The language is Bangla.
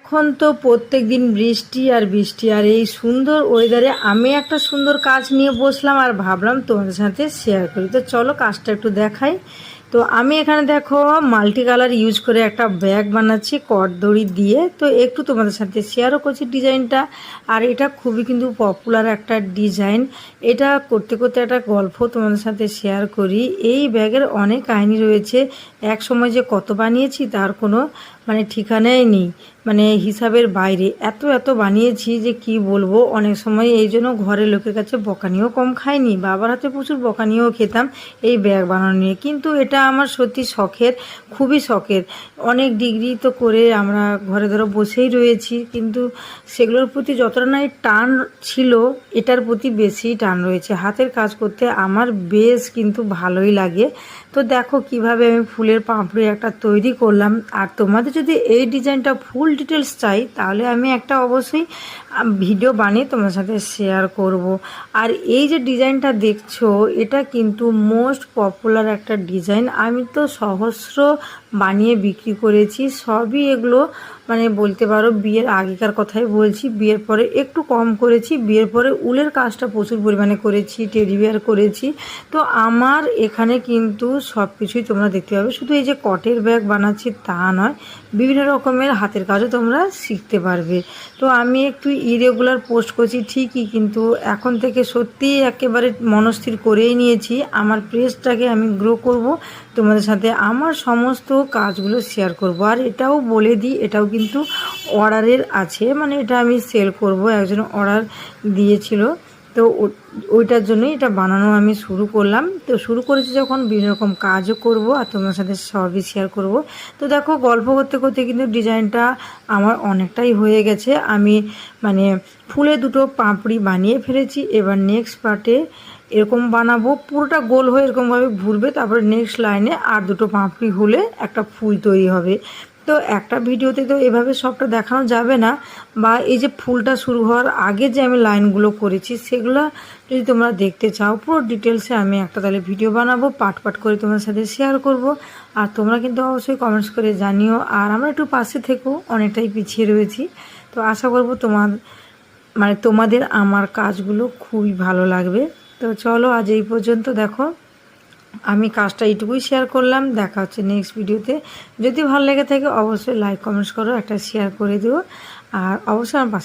এখন তো প্রত্যেক দিন বৃষ্টি আর বৃষ্টি, আর এই সুন্দর ওয়েদারে আমি একটা সুন্দর কাজ নিয়ে বসলাম আর ভাবলাম তোমাদের সাথে শেয়ার করি। তো চলো কাজটা একটু দেখাই। তো আমি এখানে দেখো মাল্টি কালার ইউজ করে একটা ব্যাগ বানাচ্ছি কট দড়ি দিয়ে। তো একটু তোমাদের সাথে শেয়ারও করছি ডিজাইনটা। আর এটা খুবই কিন্তু পপুলার একটা ডিজাইন। এটা করতে করতে একটা গল্প তোমাদের সাথে শেয়ার করি। এই ব্যাগের অনেক কাহিনী রয়েছে। এক সময় যে কত বানিয়েছি তার কোনো ঠিকানাই নেই, হিসাবের বাইরে এত এত বানিয়েছি যে কি বলবো। অনেক সময় এই জন্য ঘরের লোকের কাছে বকানিও কম খাইনি, বাবার হাতে প্রচুর বকানিও খেতাম এই ব্যাগ বানানো নিয়ে। কিন্তু এটা আমার সত্যি শখের, খুবই শখের। অনেক ডিগ্রি তো করে আমরা ঘরে ধরো বসেই রয়েছি, কিন্তু সেগুলোর প্রতি যতটা না টান ছিল এটার প্রতি বেশি টান রয়েছে। হাতের কাজ করতে আমার বেশ কিন্তু ভালোই লাগে। তো দেখো কিভাবে আমি ফুলের পাপড়ি একটা তৈরি করলাম। আর তোমাদের যদি এই ডিজাইনটা ফুল ডিটেলস চাই তাহলে আমি একটা অবশ্যই ভিডিও বানিয়ে তোমার সাথে শেয়ার করব। আর এই যে ডিজাইনটা দেখছো এটা কিন্তু মোস্ট পপুলার একটা ডিজাইন। আমি তো সহস্র বানিয়ে বিক্রি করেছি। সবই এগুলো বলতে পারো বিয়ের আগেকার কথাই বলছি। বিয়ের পরে একটু কম করেছি, বিয়ের পরে উলের কাজটা প্রচুর পরিমাণে করেছি, টেডি বিয়ার করেছি। তো আমার এখানে কিন্তু সব কিছুই তোমরা দেখতে পাবে। শুধু এই যে কটের ব্যাগ বানাচ্ছি তা নয়, বিভিন্ন রকমের হাতের কাজও তোমরা শিখতে পারবে। তো আমি একটু ইরেগুলার পোস্ট করছি ঠিকই, কিন্তু এখন থেকে সত্যিই একেবারে মনস্থির করেই নিয়েছি আমার পেজটাকে আমি গ্রো করব, তোমাদের সাথে আমার সমস্ত কাজগুলো শেয়ার করব। আর এটাও বলে দিই, এটাও কিন্তু অর্ডারের আছে, এটা আমি সেল করব। একজন অর্ডার দিয়েছিল, তো ওইটার জন্যই এটা বানানো আমি শুরু করলাম। তো শুরু করেছি যখন বিভিন্ন রকম কাজও করব আর তোমার সাথে সবই শেয়ার করব। তো দেখো গল্প করতে করতে কিন্তু ডিজাইনটা আমার অনেকটাই হয়ে গেছে। আমি ফুলে দুটো পাপড়ি বানিয়ে ফেলেছি। এবার নেক্সট পার্টে এরকম বানাবো, পুরোটা গোল হয়ে এরকমভাবে ঘুরবে, তারপরে নেক্সট লাইনে আর দুটো পাপড়ি হলে একটা ফুল তৈরি হবে। তো একটা ভিডিওতে তো এভাবে সবটা দেখানো যাবে না, বা এই যে ফুলটা শুরু হওয়ার আগে যে আমি লাইনগুলো করেছি সেগুলো যদি তোমরা দেখতে চাও পুরো ডিটেলসে আমি একটা তাহলে ভিডিও বানাবো, পার্ট পার্ট করে তোমার সাথে শেয়ার করব। আর তোমরা কিন্তু অবশ্যই কমেন্টস করে জানিও। আর আমরা একটু পাশে থেকেও অনেকটাই পিছিয়ে রয়েছি। তো আশা করব তোমাদের আমার কাজগুলো খুবই ভালো লাগবে। তো চলো আজ এই পর্যন্ত। দেখো আমি কাজটা এইটুকুই শেয়ার করলাম। দেখা হচ্ছে নেক্সট ভিডিওতে। যদি ভালো লেগে থাকে অবশ্যই লাইক কমেন্টস করো, একটা শেয়ার করে দিও, আর অবশ্যই আমার পাশে